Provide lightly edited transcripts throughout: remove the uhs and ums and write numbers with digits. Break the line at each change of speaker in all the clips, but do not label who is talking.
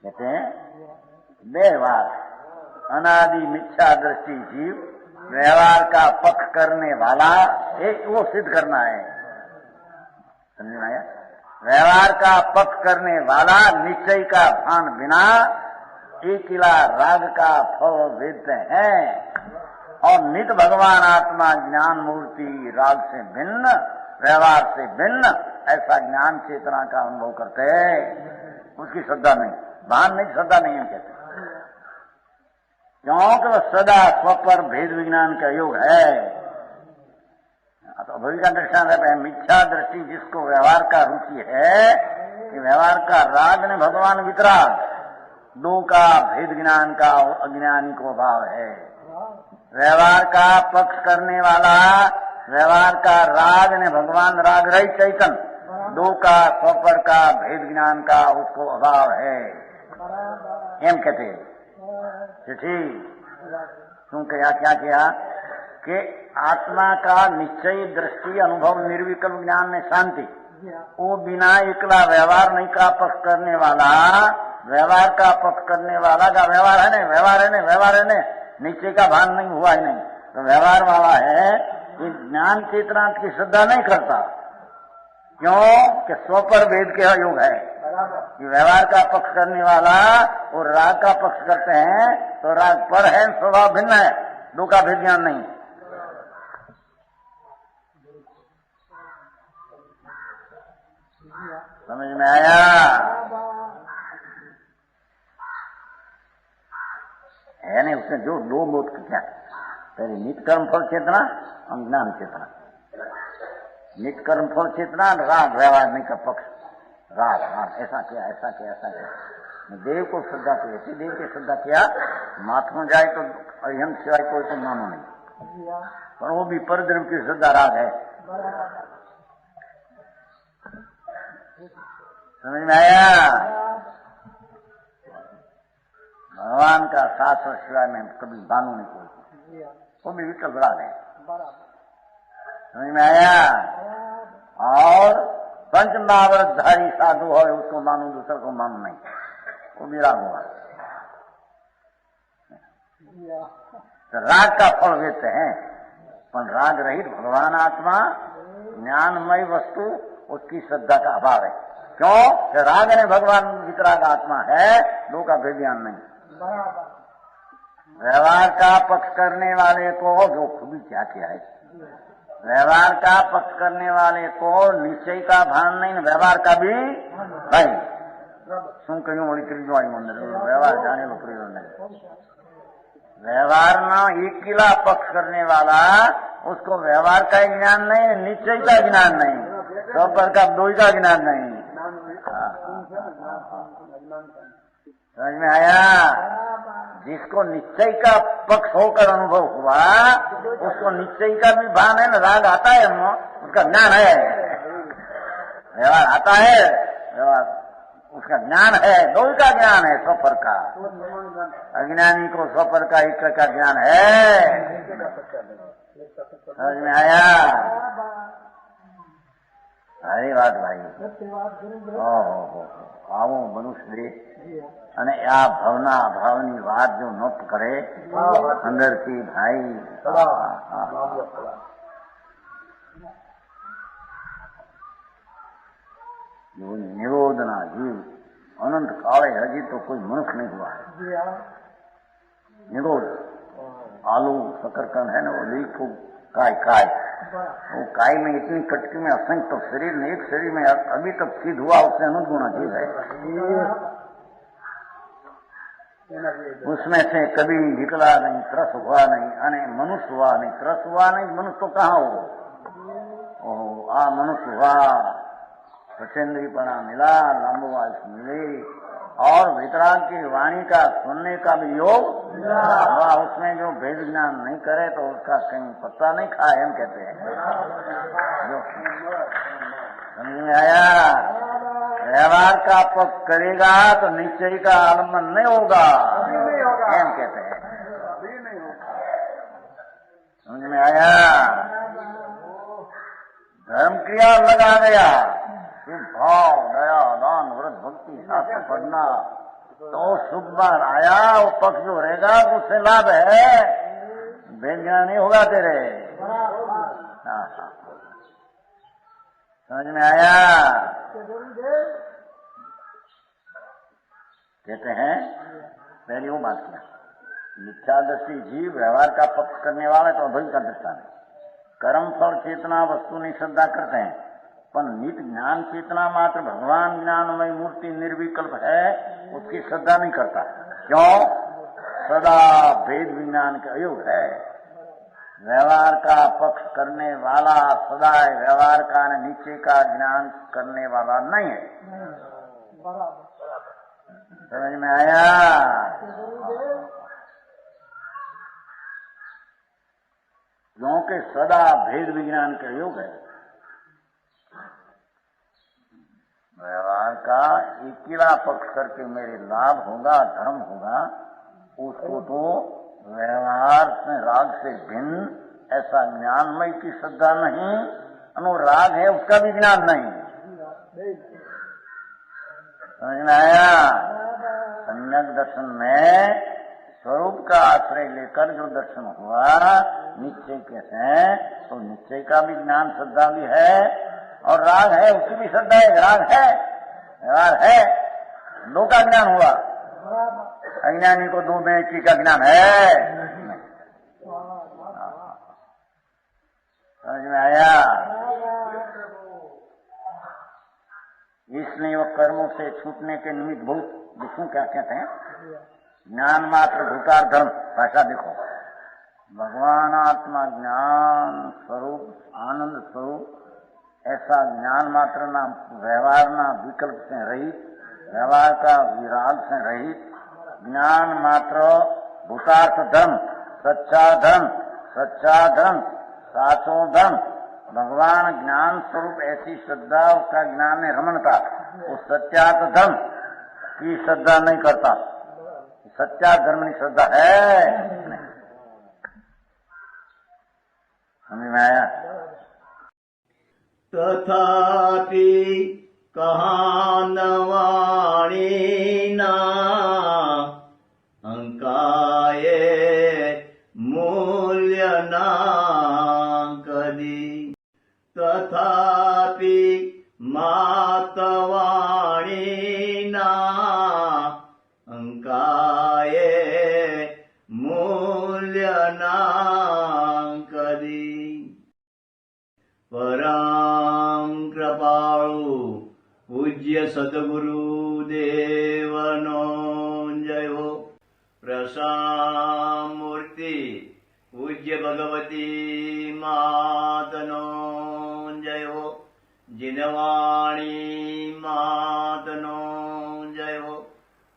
कहते हैं व्यवहार अनादि मिथ्या दृष्टि जीव व्यवहार का पक्ष करने वाला एक वो सिद्ध करना है। समझ में आया? व्यवहार का पक्ष करने वाला निश्चय का भान बिना एकिला राग का फल वेद्य है और नित भगवान आत्मा ज्ञान मूर्ति राग से भिन्न व्यवहार से भिन्न ऐसा ज्ञान चेतना का अनुभव करते हैं। उसकी श्रद्धा नहीं, भान नहीं, श्रद्धा नहीं हम कहते, क्योंकि वह सदा स्व पर भेद विज्ञान का योग है। तो अभी का दृष्टांत है मिथ्या दृष्टि जिसको व्यवहार का रुचि है कि व्यवहार का राग ने भगवान वितराग दो का भेद ज्ञान का अज्ञानी को भाव है। व्यवहार का पक्ष करने वाला व्यवहार का राग ने भगवान राग रही चैतन्य दो का स्वपर का भेद ज्ञान का उसको अभाव है एम कहते चिट्ठी। क्यों क्या क्या किया कि आत्मा का निश्चय दृष्टि अनुभव निर्विकल्प ज्ञान में शांति वो बिना एकला व्यवहार नहीं का पक्ष करने वाला व्यवहार का पक्ष करने वाला का व्यवहार है नहीं, व्यवहार है नहीं, व्यवहार है नहीं, निश्चय का भान नहीं हुआ ही नहीं, तो व्यवहार वाला है ये ज्ञान चेतना की श्रद्धा नहीं करता। क्यों कि स्व पर भेद के योग है। ये व्यवहार का पक्ष करने वाला और राग का पक्ष करते हैं तो राग पर है, स्वभाव भिन्न है, दो का भेद ज्ञान नहीं। समझ में आया? है नहीं उसने जो दो बोध क्या पहले नित कर्म फल चेतना और ज्ञान चेतना। नित कर्म फल चेतना राग व्यवहार नहीं का पक्ष राग राग ऐसा किया ऐसा किया ऐसा किया। देव को श्रद्धा की ऐसी देव की श्रद्धा किया महात्मा जाए तो अहिंद सिवाय कोई तो मानो नहीं, पर वो भी परद्रव्य की श्रद्धा राग है। समझ में आया? भगवान का शास्त्र सिवाय में कभी बानू नहीं कोई, वो भी विकल्प राग है। समझ में आया? और पंच महाव्रतधारी साधु हो उसको मानो दूसरे को मानो नहीं, वो भी राग हुआ। तो राग का फल देते हैं पर राग रहित भगवान आत्मा ज्ञानमय वस्तु उसकी श्रद्धा का अभाव है। क्यों कि राग ने भगवान वितराग आत्मा है, दो का भेद ज्ञान नहीं। व्यवहार का पक्ष करने वाले को जो खुद क्या किया है, व्यवहार का पक्ष करने वाले को निश्चय का भान नहीं, व्यवहार का भी नहीं। શું કહ્યું વળી ત્રીજો આવ્યું અંદર વ્યવહાર જાણેલો પ્રયોજન नहीं। व्यवहार ना एकिला पक्ष करने वाला उसको व्यवहार का ज्ञान नहीं, निश्चय का ज्ञान नहीं, स्वपर का दो का ज्ञान नहीं। समझ में आया? जिसको निश्चय का पक्ष होकर अनुभव हुआ उसको निश्चय का भी भान है ना, राग आता है, उसका ज्ञान है, व्यवहार आता है, व्यवहार उसका ज्ञान है, दो का ज्ञान है स्वपर का। अज्ञानी को स्वपर का एक का ज्ञान है। समझ में आया? सारी बात भाई। આવો મનુષ્ય અને આ ભાવના અભાવની વાત જો ન કરે અંદરથી ભાઈ નિરોધના જીવ અનંત કાળે હજી તો કોઈ મનુષ્ય नहीं हुआ है। निरोध आलू शकरकंद है ना, वो लीफ काय काय वो काय में इतनी कटकी में असंख्य तो शरीर में एक शरीर में अभी तक सिद्ध हुआ उससे अनंत गुना चीज है। उसमें से कभी निकला नहीं, त्रस हुआ नहीं, अने मनुष्य हुआ नहीं, त्रस हुआ नहीं, मनुष्य तो कहाँ हो। आ मनुष्य हुआ, प्रचंद्रीपना मिला, लंबो आयुष मिली और वितराग की वाणी का सुनने का भी योग हुआ। उसमें जो भेद ज्ञान नहीं करे तो उसका कहीं पत्ता नहीं खाए हम कहते हैं। समझ में आया? व्यवहार का पक्ष करेगा तो निश्चय का आलम्बन नहीं होगा हम कहते हैं। समझ में आया? धर्म क्रिया लगा गया, भाव दया दान व्रत भक्ति शास्त्र पढ़ना तो शुभ बार आया, वो पक्ष जो रहेगा तो उससे लाभ है, भेद ज्ञान नहीं होगा तेरे। हाँ हाँ, समझ में आया? कहते हैं पहले वो बात किया, मिथ्यादृष्टि जीव व्यवहार का पक्ष करने वाला तो अभय का दृष्टान है। कर्म फल चेतना वस्तु नहीं श्रद्धा करते हैं, पर नित्य ज्ञान चेतना मात्र भगवान ज्ञानमय मूर्ति निर्विकल्प है, उसकी श्रद्धा नहीं करता। क्यों? सदा भेद विज्ञान का योग है। व्यवहार का पक्ष करने वाला सदा व्यवहार का नीचे का ज्ञान करने वाला नहीं है। समझ में आया? क्योंकि सदा भेद विज्ञान का योग है। व्यवहार का अकेला पक्ष करके मेरे लाभ होगा, धर्म होगा, उसको तो व्यवहार से राग से भिन्न ऐसा ज्ञानमय की श्रद्धा नहीं, अनुराग है उसका भी ज्ञान नहीं। समझ में आया? सम्यक दर्शन में स्वरूप का आश्रय लेकर जो दर्शन हुआ निश्चय के हैं, तो निश्चय का भी ज्ञान श्रद्धा भी है, और राग है उसकी भी श्रद्धा है, राग है, व्यवहार है, दो का ज्ञान हुआ। अज्ञानी को दो में एक का ज्ञान है। समझ में आया? इसलिए वो कर्मों से छूटने के निमित्त बहुत विष्णु क्या कहते हैं, ज्ञान मात्र भूतार धर्म। भाषा देखो, भगवान आत्मा ज्ञान स्वरूप आनंद स्वरूप ऐसा ज्ञान मात्र ना व्यवहार ना विकल्प से रहित, व्यवहार का विराग से रहित ज्ञान मात्र भूतार्थ धर्म, सच्चा धर्म, साचो धर्म, भगवान ज्ञान स्वरूप ऐसी श्रद्धा, उसका ज्ञान में रमणता, उस सत्यार्थ धर्म की श्रद्धा नहीं करता। सच्चा धर्म की श्रद्धा है नहीं। समझ में आया?
तथापि कहानवाणीना अंकाये मूल्यना कदी, तथापि मातवाणीना अंकाये मूल्यना कदी। परम कृपाळु पूज्य सद्गुरु देवनो जय हो। प्रसामूर्ति पूज्य भगवती मातनो जय हो। जिनवाणी मातनो जय हो।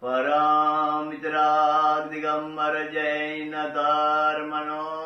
परमित्रा दिगंबर जैन धर्मनो